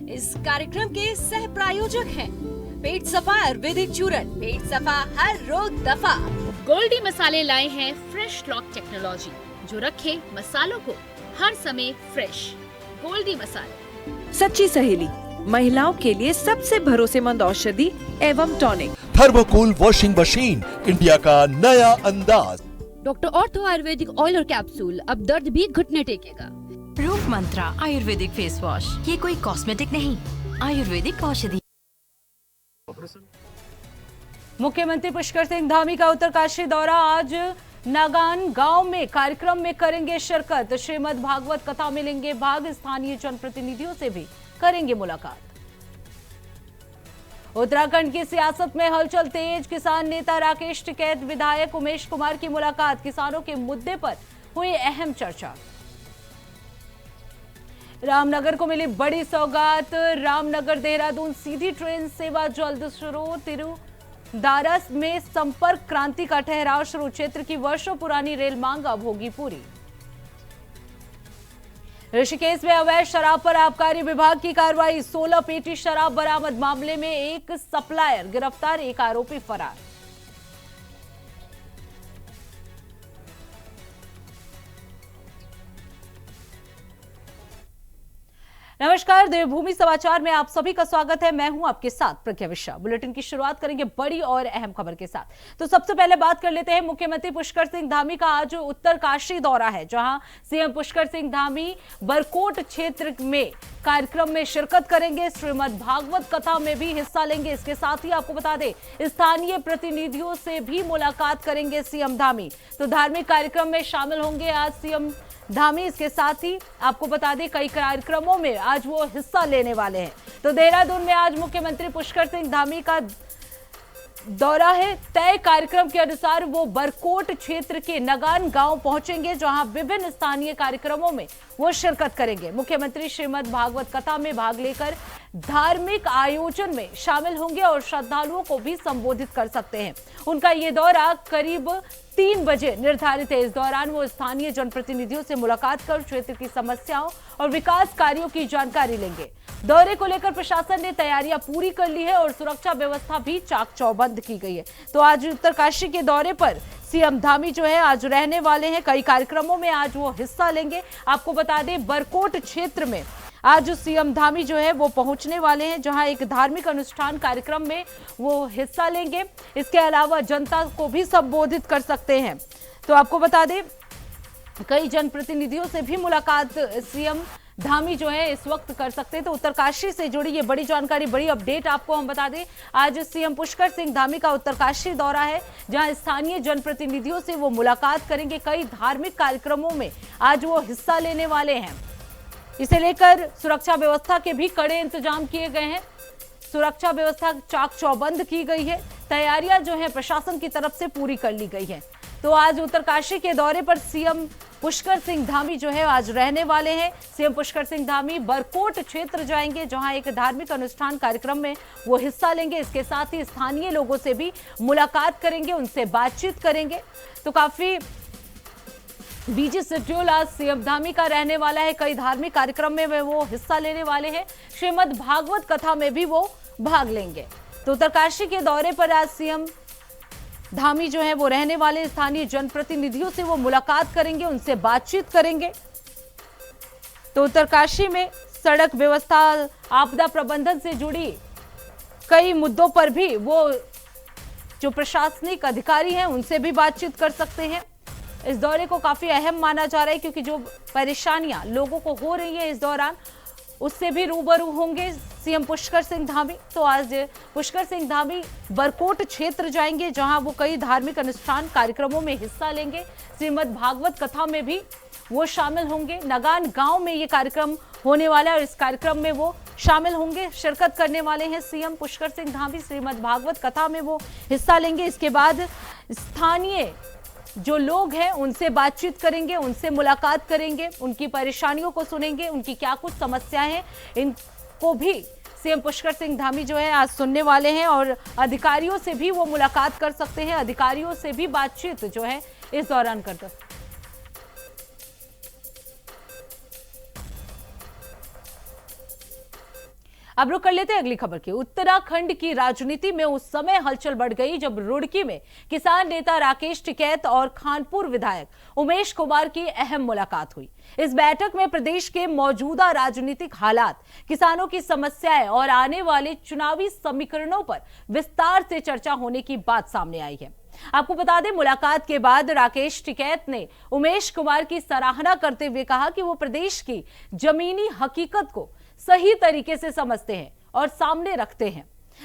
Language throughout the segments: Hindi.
इस कार्यक्रम के सह प्रायोजक हैं पेट सफा आयुर्वेदिक चूरन, पेट सफा हर रोग दफा। गोल्डी मसाले लाए हैं फ्रेश लॉक टेक्नोलॉजी, जो रखे मसालों को हर समय फ्रेश। गोल्डी मसाले सच्ची सहेली, महिलाओं के लिए सबसे भरोसेमंद औषधि एवं टॉनिक। थर्मोकूल वॉशिंग मशीन, इंडिया का नया अंदाज। डॉक्टर ऑर्थो आयुर्वेदिक ऑयल और कैप्सूल, अब दर्द भी घुटने टेकेगा। रूप मंत्रा आयुर्वेदिक फेस वॉश, ये कोई कॉस्मेटिक नहीं, आयुर्वेदिक औषधि। मुख्यमंत्री पुष्कर सिंह धामी का उत्तरकाशी दौरा, आज नागान गांव में कार्यक्रम में करेंगे शिरकत। श्रीमद् भागवत कथा में लेंगे भाग, स्थानीय जनप्रतिनिधियों से भी करेंगे मुलाकात। उत्तराखंड की सियासत में हलचल तेज, किसान नेता राकेश टिकैत विधायक उमेश कुमार की मुलाकात, किसानों के मुद्दे पर हुई अहम चर्चा। रामनगर को मिली बड़ी सौगात, रामनगर देहरादून सीधी ट्रेन सेवा जल्द शुरू। तिरुदारस में संपर्क क्रांति का ठहराव शुरू, क्षेत्र की वर्षों पुरानी रेल मांग अब होगी पूरी। ऋषिकेश में अवैध शराब पर आबकारी विभाग की कार्रवाई, 16 पेटी शराब बरामद, मामले में एक सप्लायर गिरफ्तार, एक आरोपी फरार। नमस्कार, देवभूमि समाचार में आप सभी का स्वागत है। मैं हूं आपके साथ प्रज्ञा मिश्रा। बुलेटिन की शुरुआत करेंगे बड़ी और अहम खबर के साथ। तो सबसे पहले बात कर लेते हैं, मुख्यमंत्री पुष्कर सिंह धामी का आज उत्तरकाशी दौरा है, जहां सीएम पुष्कर सिंह धामी बरकोट क्षेत्र में कार्यक्रम में शिरकत करेंगे, श्रीमद् भागवत कथा में भी हिस्सा लेंगे। इसके साथ ही आपको बता दें, स्थानीय प्रतिनिधियों से भी मुलाकात करेंगे सीएम धामी। तो धार्मिक कार्यक्रम में शामिल होंगे आज सीएम धामी। इसके साथ ही आपको बता दें, कई कार्यक्रमों में आज वो हिस्सा लेने वाले हैं। तो देहरादून में आज मुख्यमंत्री पुष्कर सिंह धामी का दौरा है। तय कार्यक्रम के अनुसार वो बरकोट क्षेत्र के नगान गांव पहुंचेंगे, जहां विभिन्न स्थानीय कार्यक्रमों में वो शिरकत करेंगे। मुख्यमंत्री श्रीमद् भागवत कथा में भाग लेकर धार्मिक आयोजन में शामिल होंगे और श्रद्धालुओं को भी संबोधित कर सकते हैं। उनका ये दौरा करीब 3 बजे निर्धारित है। इस दौरान वो स्थानीय जनप्रतिनिधियों से मुलाकात कर क्षेत्र की समस्याओं और विकास कार्यों की जानकारी लेंगे। दौरे को लेकर प्रशासन ने तैयारियां पूरी कर ली है और सुरक्षा व्यवस्था भी चाक चौबंद की गई है। तो आज उत्तरकाशी के दौरे पर सीएम धामी जो है आज रहने वाले हैं, कई कार्यक्रमों में आज वो हिस्सा लेंगे। आपको बता दें, बरकोट क्षेत्र में आज सीएम धामी जो है वो पहुंचने वाले हैं, जहां एक धार्मिक अनुष्ठान कार्यक्रम में वो हिस्सा लेंगे। इसके अलावा जनता को भी संबोधित कर सकते हैं। तो आपको बता दें, कई जनप्रतिनिधियों से भी मुलाकात सीएम धामी जो है इस वक्त कर सकते हैं। तो उत्तरकाशी से जुड़ी ये बड़ी जानकारी, बड़ी अपडेट आपको हम बता दें, आज सीएम पुष्कर सिंह धामी का उत्तरकाशी दौरा है, जहां स्थानीय जनप्रतिनिधियों से वो मुलाकात करेंगे। कई धार्मिक कार्यक्रमों में आज वो हिस्सा लेने वाले हैं। इसे लेकर सुरक्षा व्यवस्था के भी कड़े इंतजाम किए गए हैं। सुरक्षा व्यवस्था चाक चौबंद की गई है। तैयारियां जो है प्रशासन की तरफ से पूरी कर ली गई है। तो आज उत्तरकाशी के दौरे पर सीएम पुष्कर सिंह धामी जो है आज रहने वाले हैं। सीएम पुष्कर सिंह धामी बरकोट क्षेत्र जाएंगे, जहां एक धार्मिक अनुष्ठान कार्यक्रम में वो हिस्सा लेंगे। इसके साथ ही स्थानीय लोगों से भी मुलाकात करेंगे, उनसे बातचीत करेंगे। तो काफी बीजी शेड्यूल आज सीएम धामी का रहने वाला है। कई धार्मिक कार्यक्रम में वो हिस्सा लेने वाले हैं। श्रीमद् भागवत कथा में भी वो भाग लेंगे। तो उत्तरकाशी के दौरे पर आज सीएम धामी जो है वो रहने वाले, स्थानीय जनप्रतिनिधियों से वो मुलाकात करेंगे, उनसे बातचीत करेंगे। तो उत्तरकाशी में सड़क व्यवस्था, आपदा प्रबंधन से जुड़ी कई मुद्दों पर भी वो जो प्रशासनिक अधिकारी हैं उनसे भी बातचीत कर सकते हैं। इस दौरे को काफी अहम माना जा रहा है, क्योंकि जो परेशानियां लोगों को हो रही है इस दौरान, उससे भी रूबरू होंगे सीएम पुष्कर सिंह धामी। तो आज पुष्कर सिंह धामी बरकोट क्षेत्र जाएंगे, जहां वो कई धार्मिक अनुष्ठान कार्यक्रमों में हिस्सा लेंगे। श्रीमद् भागवत कथा में भी वो शामिल होंगे। नगान गांव में ये कार्यक्रम होने वाला है और इस कार्यक्रम में वो शामिल होंगे, शिरकत करने वाले हैं सीएम पुष्कर सिंह धामी। श्रीमद् भागवत कथा में वो हिस्सा लेंगे। इसके बाद स्थानीय जो लोग हैं उनसे बातचीत करेंगे, उनसे मुलाकात करेंगे, उनकी परेशानियों को सुनेंगे, उनकी क्या कुछ समस्याएं हैं इनको भी सीएम पुष्कर सिंह धामी जो है आज सुनने वाले हैं और अधिकारियों से भी वो मुलाकात कर सकते हैं, अधिकारियों से भी बातचीत जो है इस दौरान कर सकते हैं। अब रुक कर लेते हैं अगली खबर की। उत्तराखंड की राजनीति में उस समय हलचल बढ़ गई जब रुड़की में किसान नेता राकेश टिकैत और खानपुर विधायक उमेश कुमार की अहम मुलाकात हुई। इस बैठक में प्रदेश के मौजूदा राजनीतिक हालात, किसानों की समस्याएं और आने वाले चुनावी समीकरणों पर विस्तार से चर्चा होने की बात सामने आई है। आपको बता दें, मुलाकात के बाद राकेश टिकैत ने उमेश कुमार की सराहना करते हुए कहा कि वो प्रदेश की जमीनी हकीकत को सही तरीके से समझते हैं और सामने रखते हैं।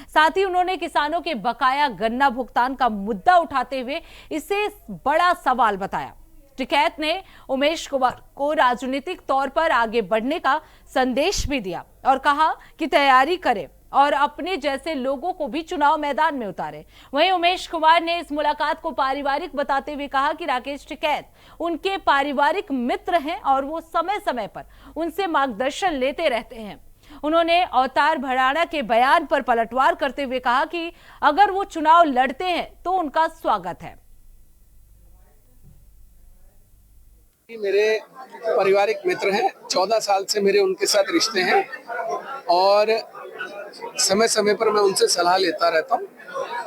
साथ ही उन्होंने किसानों के बकाया गन्ना भुगतान का मुद्दा उठाते हुए इसे बड़ा सवाल बताया। टिकैत ने उमेश कुमार को राजनीतिक तौर पर आगे बढ़ने का संदेश भी दिया और कहा कि तैयारी करें और अपने जैसे लोगों को भी चुनाव मैदान में उतारे। वहीं उमेश कुमार ने इस मुलाकात को पारिवारिक बताते हुए कहा कि राकेश टिकैत उनके पारिवारिक मित्र हैं और वो समय समय पर उनसे मार्गदर्शन लेते रहते हैं। उन्होंने अवतार भड़ाना के बयान पर पलटवार करते हुए कहा कि अगर वो चुनाव लड़ते हैं तो उनका स्वागत है। मेरे पारिवारिक मित्र हैं, 14 साल से मेरे उनके साथ रिश्ते हैं और समय समय पर मैं उनसे सलाह लेता रहता हूँ।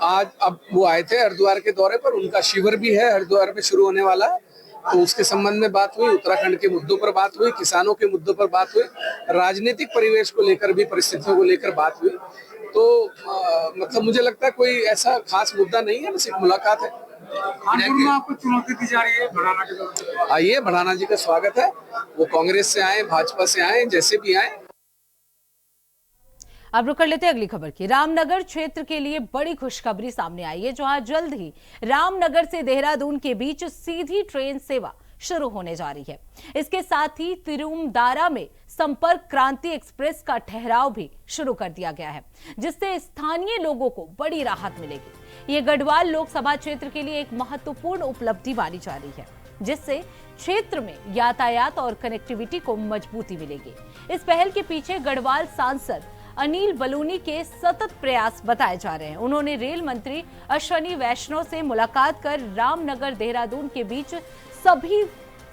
आज अब वो आए थे हरिद्वार के दौरे पर, उनका शिविर भी है हरिद्वार में शुरू होने वाला है, तो उसके संबंध में बात हुई। उत्तराखंड के मुद्दों पर बात हुई, किसानों के मुद्दों पर बात हुई, राजनीतिक परिवेश को लेकर भी, परिस्थितियों को लेकर बात हुई। तो मतलब मुझे लगता है कोई ऐसा खास मुद्दा नहीं है, बस एक मुलाकात है। में आपको चुनौती दी जा रही है भड़ाना के दौर से। आइए, भड़ाना जी का स्वागत है। वो कांग्रेस से आए, भाजपा से आए, जैसे भी आए। अब रुक कर लेते हैं अगली खबर की। रामनगर क्षेत्र के लिए बड़ी खुशखबरी सामने आई है, जहां जल्द ही रामनगर से देहरादून के बीच सीधी ट्रेन सेवा शुरू होने जा रही है। इसके साथ ही तिरुमदारा में संपर्क क्रांति एक्सप्रेस का ठहराव भी शुरू कर दिया गया है, जिससे स्थानीय लोगों को बड़ी राहत मिलेगी। ये गढ़वाल लोकसभा क्षेत्र के लिए एक महत्वपूर्ण उपलब्धि मानी जा रही है, जिससे क्षेत्र में यातायात और कनेक्टिविटी को मजबूती मिलेगी। इस पहल के पीछे गढ़वाल सांसद अनिल बलूनी के सतत प्रयास बताए जा रहे हैं। उन्होंने रेल मंत्री अश्वनी वैष्णव से मुलाकात कर रामनगर देहरादून के बीच सभी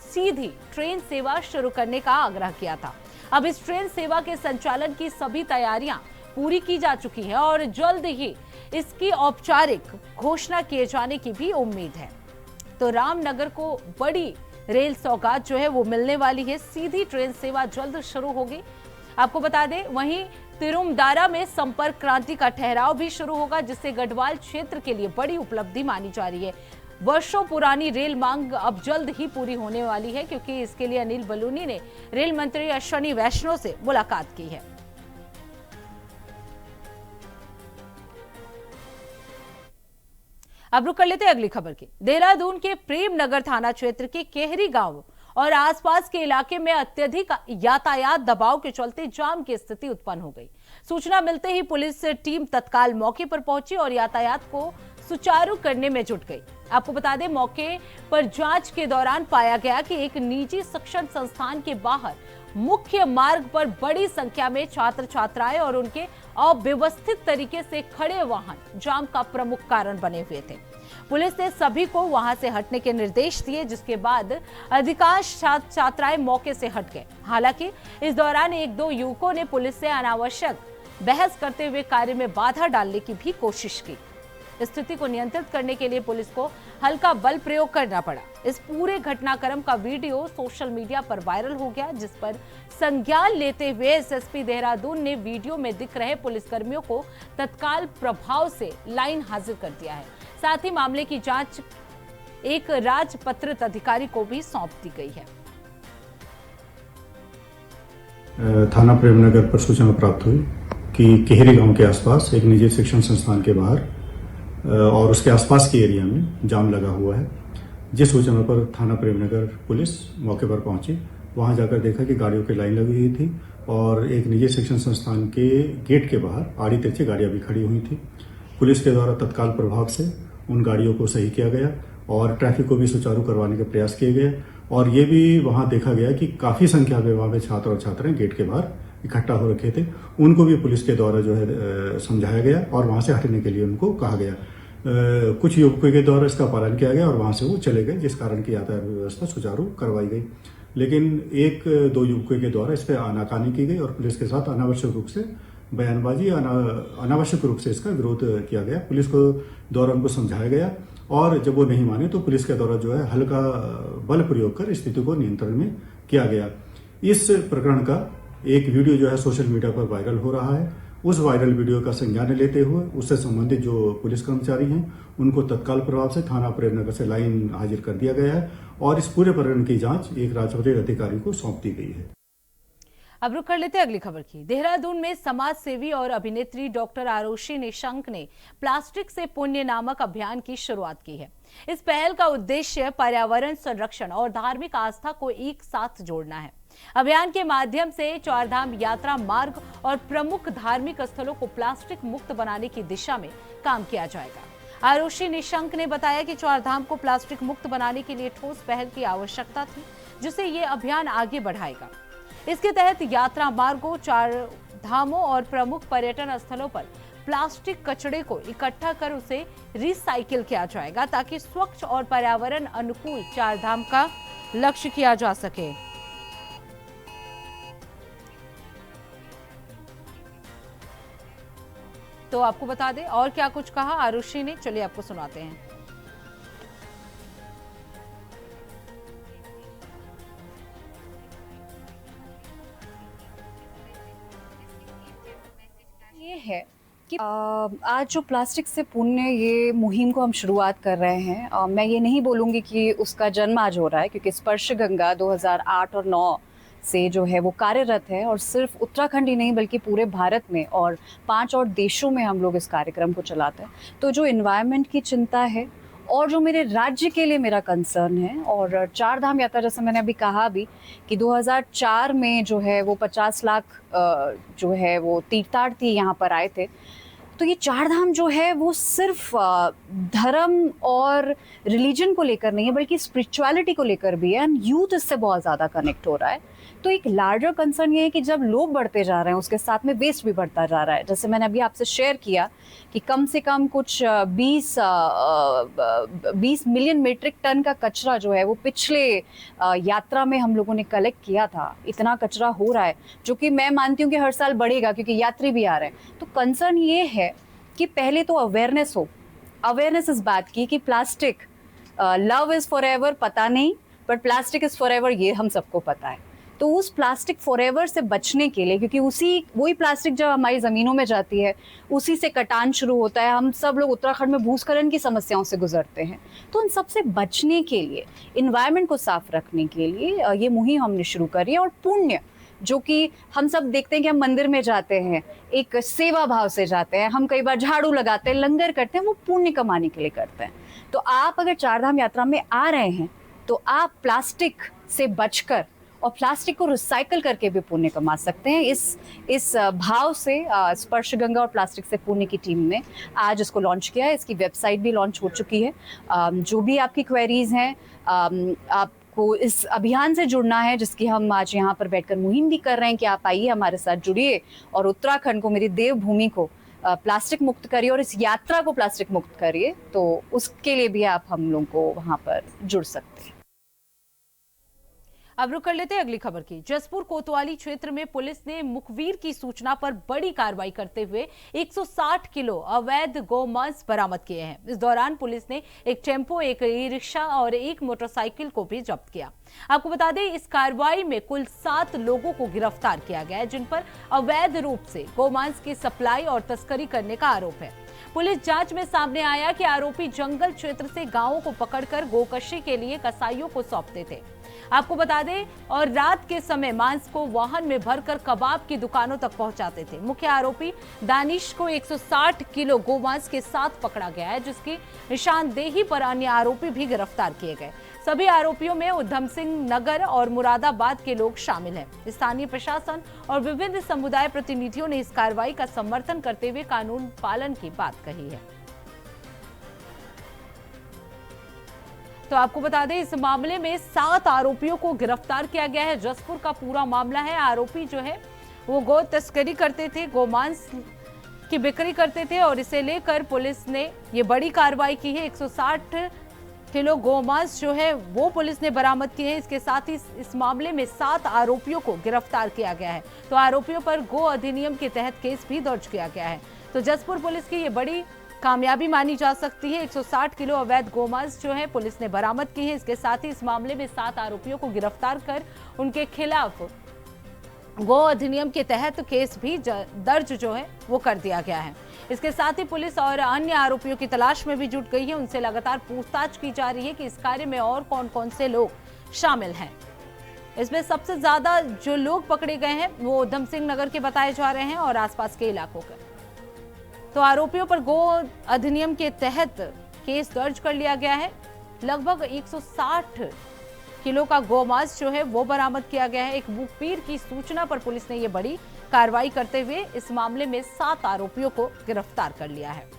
सीधी ट्रेन सेवा शुरू करने का आग्रह किया था। अब इस ट्रेन सेवा के संचालन की सभी तैयारियां पूरी की जा चुकी है और जल्द ही इसकी औपचारिक घोषणा किए जाने की भी उम्मीद है। तो रामनगर को बड़ी रेल सौगात जो है वो मिलने वाली है। सीधी ट्रेन सेवा जल्द शुरू होगी। आपको बता दें, वहीं तिरुमदारा में संपर्क क्रांति का ठहराव भी शुरू होगा, जिससे गढ़वाल क्षेत्र के लिए बड़ी उपलब्धि मानी जा रही है। वर्षों पुरानी रेल मांग अब जल्द ही पूरी होने वाली है, क्योंकि इसके लिए अनिल बलूनी ने रेल मंत्री अश्वनी वैष्णव से मुलाकात की है। अब रुक कर लेते हैं अगली खबर की। देहरादून के प्रेम नगर थाना क्षेत्र के केहरी गांव और आसपास के इलाके में अत्यधिक यातायात दबाव के चलते जाम की स्थिति उत्पन्न हो गई। सूचना मिलते ही पुलिस टीम तत्काल मौके पर पहुंची और यातायात को सुचारू करने में जुट गई। आपको बता दें, मौके पर जांच के दौरान पाया गया कि एक निजी शिक्षण संस्थान के बाहर मुख्य मार्ग पर बड़ी संख्या में छात्र छात्राएं और उनके अव्यवस्थित तरीके से खड़े वाहन जाम का प्रमुख कारण बने हुए थे। पुलिस ने सभी को वहां से हटने के निर्देश दिए, जिसके बाद अधिकांश छात्र छात्राएं मौके से हट गए। हालांकि इस दौरान एक दो युवकों ने पुलिस से अनावश्यक बहस करते हुए कार्य में बाधा डालने की भी कोशिश की। स्थिति को नियंत्रित करने के लिए पुलिस को हल्का बल प्रयोग करना पड़ा। इस पूरे घटनाक्रम का वीडियो सोशल मीडिया पर वायरल हो गया, जिस पर संज्ञान लेते हुए एसएसपी देहरादून ने वीडियो में दिख रहे पुलिसकर्मियों को तत्काल प्रभाव से लाइन हाजिर कर दिया है। साथ ही मामले की जांच एक राजपत्रित अधिकारी को भी सौंप दी गई है। थाना प्रेमनगर पर सूचना प्राप्त हुई कि केहरी गांव के आसपास एक निजी शिक्षण संस्थान के बाहर और उसके आसपास के एरिया में जाम लगा हुआ है। जिस सूचना पर थाना प्रेमनगर पुलिस मौके पर पहुंची, वहां जाकर देखा कि गाड़ियों की लाइन लगी हुई थी और एक निजी शिक्षण संस्थान के गेट के बाहर आड़ी तिरछी गाड़ियां भी खड़ी हुई थी। पुलिस के द्वारा तत्काल प्रभाव से उन गाड़ियों को सही किया गया और ट्रैफिक को भी सुचारू करवाने के प्रयास किए गए और ये भी वहां देखा गया कि काफी संख्या में वहां पे छात्र और छात्राएं गेट के बाहर इकट्ठा हो रखे थे, उनको भी पुलिस के द्वारा जो है समझाया गया और वहां से हटने के लिए उनको कहा गया। कुछ युवकों के द्वारा इसका पालन किया गया और वहां से वो चले गए, जिस कारण की यातायात व्यवस्था सुचारू करवाई गई। लेकिन एक दो युवकों के द्वारा इस पर आनाकानी की गई और पुलिस के साथ अनावश्यक रूप से बयानबाजी, अनावश्यक रूप से इसका विरोध किया गया। पुलिस को द्वारा उनको समझाया गया और जब वो नहीं माने तो पुलिस के द्वारा जो है हल्का बल प्रयोग कर स्थिति को नियंत्रण में किया गया। इस प्रकरण का एक वीडियो जो है सोशल मीडिया पर वायरल हो रहा है। उस वायरल वीडियो का संज्ञान लेते हुए उससे संबंधित जो पुलिस कर्मचारी हैं उनको तत्काल प्रभाव से थाना प्रेमनगर से लाइन हाजिर कर दिया गया है और इस पूरे प्रकरण की जांच एक राजपत्रित अधिकारी को सौंप दी गई है। अब रुक कर लेते हैं अगली खबर की। देहरादून में समाज सेवी और अभिनेत्री डॉक्टर आरुषि निशंक ने प्लास्टिक से पुण्य नामक अभियान की शुरुआत की है। इस पहल का उद्देश्य पर्यावरण संरक्षण और धार्मिक आस्था को एक साथ जोड़ना है। अभियान के माध्यम से चारधाम यात्रा मार्ग और प्रमुख धार्मिक स्थलों को प्लास्टिक मुक्त बनाने की दिशा में काम किया जाएगा। आरुषि निशंक ने बताया कि चारधाम को प्लास्टिक मुक्त बनाने के लिए ठोस पहल की आवश्यकता थी, जिसे ये अभियान आगे बढ़ाएगा। इसके तहत यात्रा मार्गों, चार धामों और प्रमुख पर्यटन स्थलों पर प्लास्टिक कचरे को इकट्ठा कर उसे रिसाइकिल किया जाएगा ताकि स्वच्छ और पर्यावरण अनुकूल चारधाम का लक्ष्य किया जा सके। तो आपको बता दें और क्या कुछ कहा आरुषि ने, चलिए आपको सुनाते हैं। ये है कि आज जो प्लास्टिक से पुण्य ये मुहिम को हम शुरुआत कर रहे हैं, मैं ये नहीं बोलूँगी कि उसका जन्म आज हो रहा है, क्योंकि स्पर्श गंगा 2008 और 9 से जो है वो कार्यरत है और सिर्फ उत्तराखंड ही नहीं बल्कि पूरे भारत में और 5 और देशों में हम लोग इस कार्यक्रम को चलाते हैं। तो जो एनवायरनमेंट की चिंता है और जो मेरे राज्य के लिए मेरा कंसर्न है, और चारधाम यात्रा जैसे मैंने अभी कहा भी कि 2004 में जो है वो 50 लाख जो है वो तीर्थार्थी यहाँ पर आए थे। तो ये चारधाम जो है वो सिर्फ धर्म और रिलीजन को लेकर नहीं है बल्कि स्पिरिचुअलिटी को लेकर भी है, एंड यूथ इससे बहुत ज़्यादा कनेक्ट हो रहा है। तो एक लार्जर कंसर्न ये है कि जब लोग बढ़ते जा रहे हैं उसके साथ में वेस्ट भी बढ़ता जा रहा है। जैसे मैंने अभी आपसे शेयर किया कि कम से कम कुछ 20 मिलियन मीट्रिक टन का कचरा जो है वो पिछले यात्रा में हम लोगों ने कलेक्ट किया था। इतना कचरा हो रहा है जो कि मैं मानती हूँ कि हर साल बढ़ेगा क्योंकि यात्री भी आ रहे हैं। तो कंसर्न ये है कि पहले तो अवेयरनेस हो, अवेयरनेस इस बात की कि plastic love is for ever पता नहीं, but plastic is for ever ये हम सबको पता है। तो उस प्लास्टिक फॉरएवर से बचने के लिए, क्योंकि वही प्लास्टिक जब हमारी ज़मीनों में जाती है उसी से कटान शुरू होता है। हम सब लोग उत्तराखंड में भूस्खलन की समस्याओं से गुजरते हैं। तो उन सब से बचने के लिए, इन्वायरमेंट को साफ रखने के लिए ये मुहिम हमने शुरू करी है। और पुण्य जो कि हम सब देखते हैं कि हम मंदिर में जाते हैं, एक सेवा भाव से जाते हैं, हम कई बार झाड़ू लगाते हैं, लंगर करते हैं, वो पुण्य कमाने के लिए करते हैं। तो आप अगर चारधाम यात्रा में आ रहे हैं तो आप प्लास्टिक से बचकर और प्लास्टिक को रिसाइकल करके भी पुण्य कमा सकते हैं। इस भाव से स्पर्श गंगा और प्लास्टिक से पुण्य की टीम ने आज इसको लॉन्च किया है। इसकी वेबसाइट भी लॉन्च हो चुकी है। जो भी आपकी क्वेरीज हैं, आपको इस अभियान से जुड़ना है जिसकी हम आज यहाँ पर बैठकर मुहिम भी कर रहे हैं कि आप आइए हमारे साथ जुड़िए और उत्तराखंड को, मेरी देवभूमि को प्लास्टिक मुक्त करिए और इस यात्रा को प्लास्टिक मुक्त करिए। तो उसके लिए भी आप हम लोगों को वहाँ पर जुड़ सकते हैं। अब रुक कर लेते हैं अगली खबर की। जसपुर कोतवाली क्षेत्र में पुलिस ने मुखबिर की सूचना पर बड़ी कार्रवाई करते हुए 160 किलो अवैध गोमांस बरामद किए हैं। इस दौरान पुलिस ने एक टेम्पो, एक ई रिक्शा और एक मोटरसाइकिल को भी जब्त किया। आपको बता दें इस कार्रवाई में कुल 7 लोगों को गिरफ्तार किया गया है जिन पर अवैध रूप से गोमांस की सप्लाई और तस्करी करने का आरोप है। पुलिस जांच में सामने आया कि आरोपी जंगल क्षेत्र से गांवों को पकड़कर गोकशी के लिए कसाईयों को सौंपते थे। आपको बता दें और रात के समय मांस को वाहन में भरकर कबाब की दुकानों तक पहुंचाते थे। मुख्य आरोपी दानिश को 160 किलो गोमांस के साथ पकड़ा गया है, जिसकी निशानदेही पर अन्य आरोपी भी गिरफ्तार किए गए। सभी आरोपियों में उधम सिंह नगर और मुरादाबाद के लोग शामिल हैं। स्थानीय प्रशासन और विभिन्न समुदाय प्रतिनिधियों ने इस कार्रवाई का समर्थन करते हुए कानून पालन की बात कही है। तो आपको बता दें इस मामले में 7 आरोपियों को गिरफ्तार किया गया है। जसपुर का पूरा मामला है। आरोपी जो है वो गो तस्करी करते थे, गोमांस की बिक्री करते थे और इसे लेकर पुलिस ने ये बड़ी कार्रवाई की है। 160 किलो गोमांस जो है वो पुलिस ने बरामद किए हैं। इसके साथ ही इस मामले में 7 आरोपियों को गिरफ्तार किया गया है। तो आरोपियों पर गो अधिनियम के तहत केस भी दर्ज किया गया है। तो जसपुर पुलिस की ये बड़ी कामयाबी मानी जा सकती है। 160 किलो अवैध गोमांस जो है पुलिस ने बरामद की है। इसके साथ ही इस मामले में 7 आरोपियों को गिरफ्तार कर उनके खिलाफ गो अधिनियम के तहत केस भी दर्ज जो है वो कर दिया गया है। इसके साथ ही पुलिस और अन्य आरोपियों की तलाश में भी जुट गई है। उनसे लगातार पूछताछ की जा रही है कि इस कार्य में और कौन कौन से लोग शामिल हैं। इसमें सबसे ज्यादा जो लोग पकड़े गए हैं वो उधम सिंह नगर के बताए जा रहे हैं और आसपास के इलाकों के। तो आरोपियों पर गो अधिनियम के तहत केस दर्ज कर लिया गया है। लगभग 160 किलो का गोमांस जो है वो बरामद किया गया है। एक मुखबिर की सूचना पर पुलिस ने ये बड़ी कार्रवाई करते हुए इस मामले में 7 आरोपियों को गिरफ्तार कर लिया है।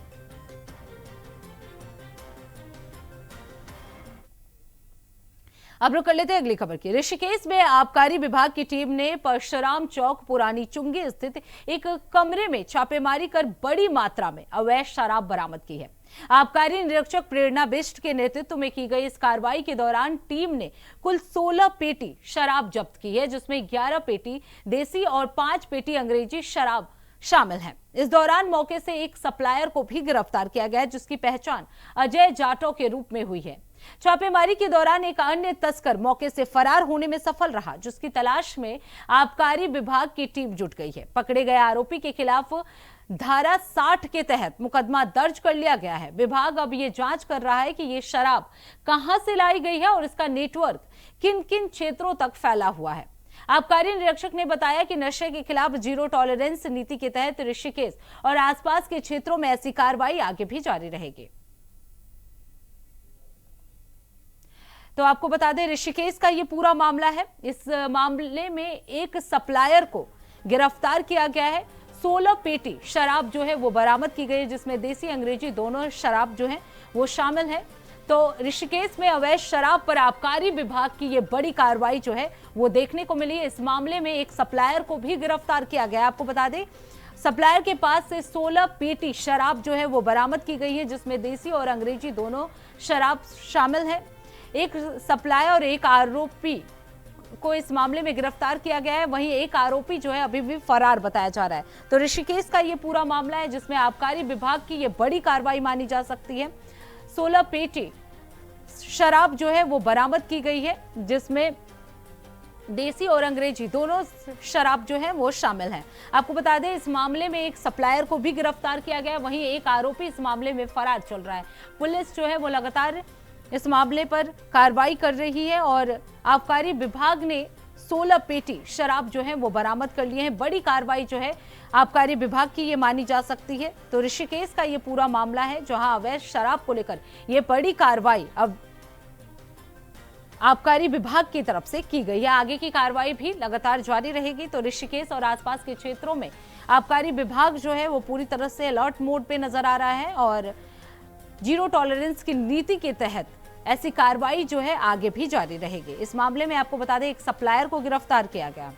अब रुक कर लेते हैं अगली खबर की। ऋषिकेश में आबकारी विभाग की टीम ने परशुराम चौक पुरानी चुंगी स्थित एक कमरे में छापेमारी कर बड़ी मात्रा में अवैध शराब बरामद की है। आबकारी निरीक्षक प्रेरणा बिष्ट के नेतृत्व में की गई इस कार्रवाई के दौरान टीम ने कुल 16 पेटी शराब जब्त की है, जिसमें 11 पेटी देसी और 5 पेटी अंग्रेजी शराब शामिल हैं। इस दौरान मौके से एक सप्लायर को भी गिरफ्तार किया गया, जिसकी पहचान अजय जाटव के रूप में हुई है। छापेमारी के दौरान एक अन्य तस्कर मौके से फरार होने में सफल रहा, जिसकी तलाश में आबकारी विभाग की टीम जुट गई है। पकड़े गए आरोपी के खिलाफ धारा 60 के तहत मुकदमा दर्ज कर लिया गया है। विभाग अब ये जांच कर रहा है कि ये शराब कहां से लाई गई है और इसका नेटवर्क किन किन क्षेत्रों तक फैला हुआ है। आबकारी निरीक्षक ने बताया कि नशे के खिलाफ जीरो टॉलरेंस नीति के तहत ऋषिकेश और आसपास के क्षेत्रों में ऐसी कार्रवाई आगे भी जारी रहेगी। तो आपको बता दें, ऋषिकेश का ये पूरा मामला है। इस मामले में एक सप्लायर को गिरफ्तार किया गया है। 16 पेटी शराब जो है वो बरामद की गई है, जिसमें देसी अंग्रेजी दोनों शराब जो है वो शामिल है। तो ऋषिकेश में अवैध शराब पर आबकारी विभाग की ये बड़ी कार्रवाई जो है वो देखने को मिली है। इस मामले में एक सप्लायर को भी गिरफ्तार किया गया। आपको बता दें, सप्लायर के पास से 16 पेटी शराब जो है वो बरामद की गई है, जिसमें देसी और अंग्रेजी दोनों शराब शामिल है। एक सप्लायर और एक आरोपी को इस मामले में गिरफ्तार किया गया है। वहीं एक आरोपी जो है अभी भी फरार बताया जा रहा है। तो ऋषिकेश का ये पूरा मामला है, जिसमें आबकारी विभाग की ये बड़ी कार्रवाई मानी जा सकती है। 16 पेटी शराब जो है वो बरामद की गई है, जिसमें देसी और अंग्रेजी दोनों शराब जो है वो शामिल हैं। आपको बता दें, इस मामले में एक सप्लायर को भी गिरफ्तार किया गया, वहीं एक आरोपी इस मामले में फरार चल रहा है। पुलिस जो है वो लगातार इस मामले पर कार्रवाई कर रही है और आबकारी विभाग ने 16 पेटी शराब जो है वो बरामद कर लिए हैं। बड़ी कार्रवाई जो है आबकारी विभाग की ये मानी जा सकती है। तो ऋषिकेश का ये पूरा मामला है, जहां अवैध शराब को लेकर ये बड़ी कार्रवाई अब आबकारी विभाग की तरफ से की गई है। आगे की कार्रवाई भी लगातार जारी रहेगी। तो ऋषिकेश और आसपास के क्षेत्रों में आबकारी विभाग जो है वो पूरी तरह से अलर्ट मोड पे नजर आ रहा है और जीरो टॉलरेंस की नीति के तहत ऐसी कार्रवाई जो है आगे भी जारी रहेगी। इस मामले में आपको बता दें, एक सप्लायर को गिरफ्तार किया गया।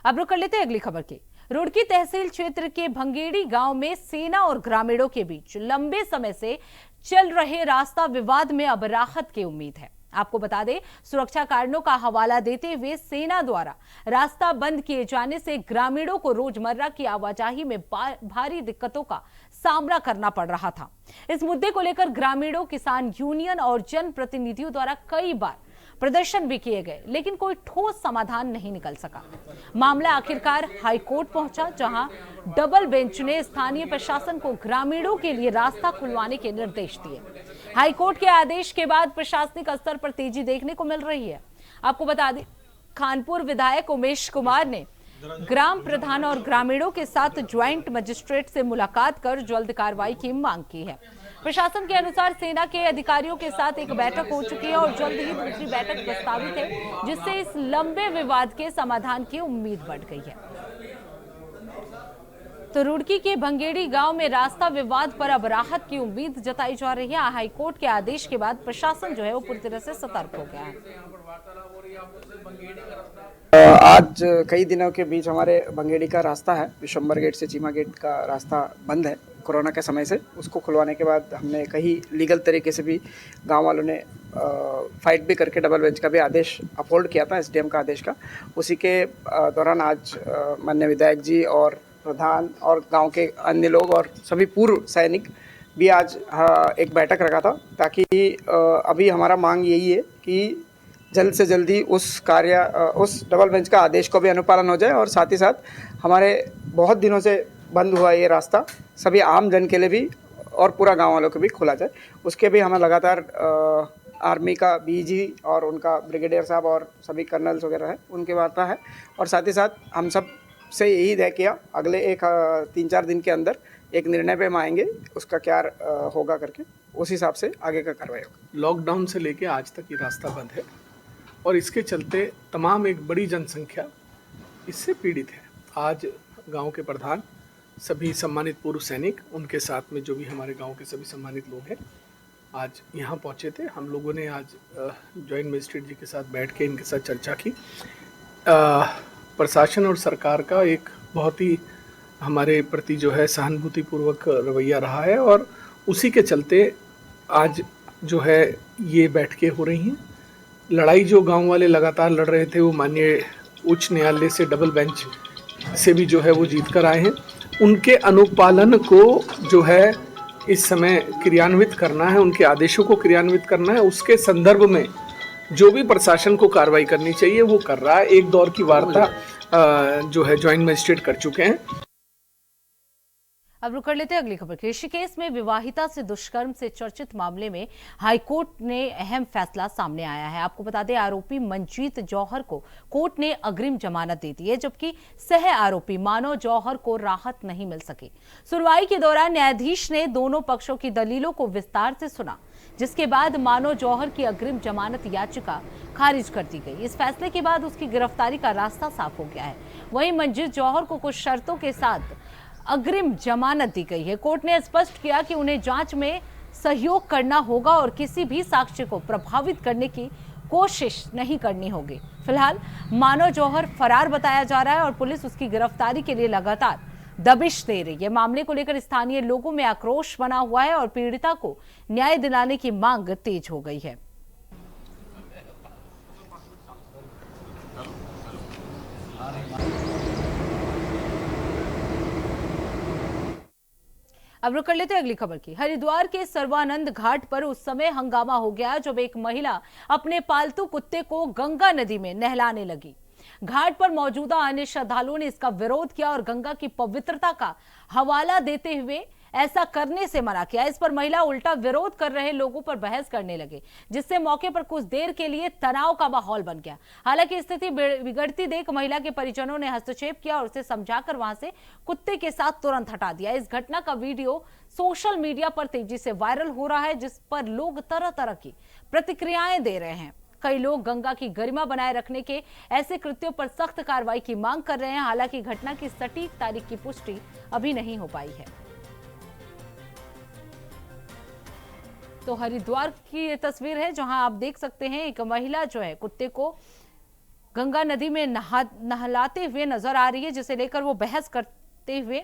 अब रुक कर लेते हैं अगली खबर की। रुड़की तहसील क्षेत्र के भंगेड़ी गांव में सेना और ग्रामीणों के बीच लंबे समय से चल रहे रास्ता विवाद में अब राहत की उम्मीद है। आपको बता दें, सुरक्षा कारणों का हवाला देते हुए सेना द्वारा रास्ता बंद किए जाने से ग्रामीणों को रोजमर्रा की आवाजाही में भारी दिक्कतों का सामना करना पड़ रहा था। इस मुद्दे को लेकर ग्रामीणों, किसान यूनियन और जनप्रतिनिधियों द्वारा कई बार प्रदर्शन भी किए गए, लेकिन कोई ठोस समाधान नहीं निकल सका। मामला आखिरकार हाईकोर्ट पहुंचा, जहां डबल बेंच ने स्थानीय प्रशासन को ग्रामीणों के लिए रास्ता खुलवाने के निर्देश दिए। हाईकोर्ट के आदेश के बाद प्रशासनिक स्तर पर तेजी देखने को मिल रही है। आपको बता दें, खानपुर विधायक उमेश कुमार ने ग्राम प्रधान और ग्रामीणों के साथ ज्वाइंट मजिस्ट्रेट से मुलाकात कर जल्द कार्रवाई की मांग की है। प्रशासन के अनुसार सेना के अधिकारियों के साथ एक बैठक हो चुकी है और जल्द ही दूसरी बैठक प्रस्तावित है, जिससे इस लंबे विवाद के समाधान की उम्मीद बढ़ गई है। तो रुड़की के भंगेड़ी गांव में रास्ता विवाद पर अब राहत की उम्मीद जताई जा रही है। हाईकोर्ट के आदेश के बाद प्रशासन जो है वो पूरी तरह से सतर्क हो गया है। आज कई दिनों के बीच हमारे भंगेड़ी का रास्ता है, विशंबर गेट से चीमा गेट का रास्ता बंद है कोरोना के समय से। उसको खुलवाने के बाद हमने कई लीगल तरीके से भी गांव वालों ने फाइट भी करके डबल बेंच का भी आदेश अपहोल्ड किया था, एसडीएम का आदेश का। उसी के दौरान आज माननीय विधायक जी और प्रधान और गांव के अन्य लोग और सभी पूर्व सैनिक भी आज एक बैठक रखा था, ताकि अभी हमारा मांग यही है कि जल्द से जल्दी उस डबल बेंच का आदेश को भी अनुपालन हो जाए और साथ ही साथ हमारे बहुत दिनों से बंद हुआ ये रास्ता सभी आम जन के लिए भी और पूरा गांव वालों को भी खोला जाए। उसके भी हमें लगातार आर्मी का बीजी और उनका ब्रिगेडियर साहब और सभी कर्नल्स वगैरह है उनकी वार्ता है, और साथ ही साथ हम सब से यही तय किया अगले 3-4 दिन के अंदर एक निर्णय पे हम आएंगे, उसका क्या होगा करके उस हिसाब से आगे का कार्रवाई होगा। लॉकडाउन से लेके आज तक ये रास्ता बंद है और इसके चलते तमाम एक बड़ी जनसंख्या इससे पीड़ित है। आज गांव के प्रधान, सभी सम्मानित पूर्व सैनिक, उनके साथ में जो भी हमारे गांव के सभी सम्मानित लोग हैं, आज यहाँ पहुँचे थे। हम लोगों ने आज जॉइंट मजिस्ट्रेट जी के साथ बैठ के इनके साथ चर्चा की। प्रशासन और सरकार का एक बहुत ही हमारे प्रति जो है सहानुभूतिपूर्वक रवैया रहा है और उसी के चलते आज जो है ये बैठकें हो रही हैं। लड़ाई जो गांव वाले लगातार लड़ रहे थे वो माननीय उच्च न्यायालय से डबल बेंच से भी जो है वो जीत कर आए हैं। उनके अनुपालन को जो है इस समय क्रियान्वित करना है, उनके आदेशों को क्रियान्वित करना है। उसके संदर्भ में जो भी प्रशासन को कार्रवाई करनी चाहिए वो कर रहा है। एक दौर की वार्ता जो है जॉइंट मजिस्ट्रेट कर चुके हैं। अब रुक कर लेते हैं अगली खबर की। ऋषिकेश में विवाहिता से दुष्कर्म से चर्चित मामले में हाईकोर्ट ने अहम फैसला सामने आया है। आपको बता दें, आरोपी मंजीत जौहर को कोर्ट ने अग्रिम जमानत दे दी है, जबकि सह आरोपी मानव जौहर को राहत नहीं मिल सकी। सुनवाई के दौरान न्यायाधीश ने दोनों पक्षों की दलीलों को विस्तार से सुना, जिसके बाद मानव जौहर की अग्रिम जमानत याचिका खारिज कर दी गई। इस फैसले के बाद उसकी गिरफ्तारी का रास्ता साफ हो गया है। वहीं मंजीत जौहर को कुछ शर्तों के साथ अग्रिम जमानत दी गई है। कोर्ट ने स्पष्ट किया कि उन्हें जांच में सहयोग करना होगा और किसी भी साक्ष्य को प्रभावित करने की कोशिश नहीं करनी होगी। फिलहाल मानव जौहर फरार बताया जा रहा है और पुलिस उसकी गिरफ्तारी के लिए लगातार दबिश दे रही है। मामले को लेकर स्थानीय लोगों में आक्रोश बना हुआ है और पीड़िता को न्याय दिलाने की मांग तेज हो गई है। अब रुक कर लेते हैं अगली खबर की। हरिद्वार के सर्वानंद घाट पर उस समय हंगामा हो गया जब एक महिला अपने पालतू कुत्ते को गंगा नदी में नहलाने लगी। घाट पर मौजूदा अन्य श्रद्धालुओं ने इसका विरोध किया और गंगा की पवित्रता का हवाला देते हुए ऐसा करने से मना किया। इस पर महिला उल्टा विरोध कर रहे लोगों पर बहस करने लगे, जिससे मौके पर कुछ देर के लिए तनाव का माहौल बन गया। हालांकि स्थिति बिगड़ती देख महिला के परिजनों ने हस्तक्षेप किया और उसे समझाकर वहां से कुत्ते के साथ तुरंत हटा दिया। इस घटना का वीडियो सोशल मीडिया पर तेजी से वायरल हो रहा है, जिस पर लोग तरह तरह की प्रतिक्रियाएं दे रहे हैं। कई लोग गंगा की गरिमा बनाए रखने के ऐसे कृत्यों पर सख्त कार्रवाई की मांग कर रहे हैं। हालांकि घटना की सटीक तारीख की पुष्टि अभी नहीं हो पाई है। तो हरिद्वार की ये तस्वीर है जहां आप देख सकते हैं एक महिला जो है कुत्ते को गंगा नदी में नहलाते हुए नजर आ रही है, जिसे लेकर वो बहस करते हुए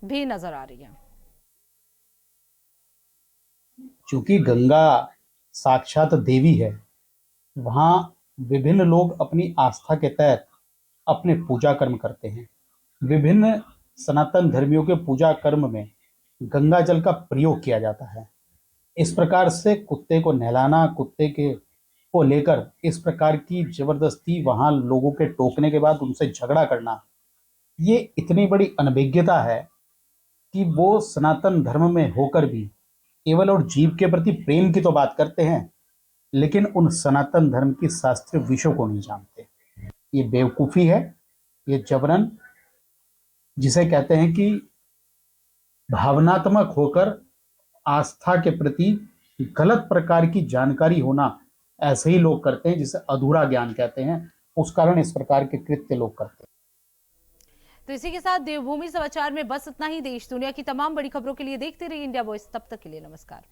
भी नजर आ रही है। चूंकि गंगा साक्षात देवी है, वहां विभिन्न लोग अपनी आस्था के तहत अपने पूजा कर्म करते हैं। विभिन्न सनातन धर्मियों के पूजा कर्म में गंगा जल का प्रयोग किया जाता है। इस प्रकार से कुत्ते को नहलाना, कुत्ते के को लेकर इस प्रकार की जबरदस्ती वहां लोगों के टोकने के बाद उनसे झगड़ा करना, ये इतनी बड़ी अनभिज्ञता है कि वो सनातन धर्म में होकर भी केवल और जीव के प्रति प्रेम की तो बात करते हैं, लेकिन उन सनातन धर्म की शास्त्रीय विषयों को नहीं जानते। ये बेवकूफ़ी है, ये जबरन, जिसे कहते हैं कि भावनात्मक होकर आस्था के प्रति गलत प्रकार की जानकारी होना, ऐसे ही लोग करते हैं, जिसे अधूरा ज्ञान कहते हैं। उस कारण इस प्रकार के कृत्य लोग करते हैं। तो इसी के साथ देवभूमि समाचार में बस इतना ही। देश दुनिया की तमाम बड़ी खबरों के लिए देखते रहिए इंडिया वॉइस। तब तक के लिए नमस्कार।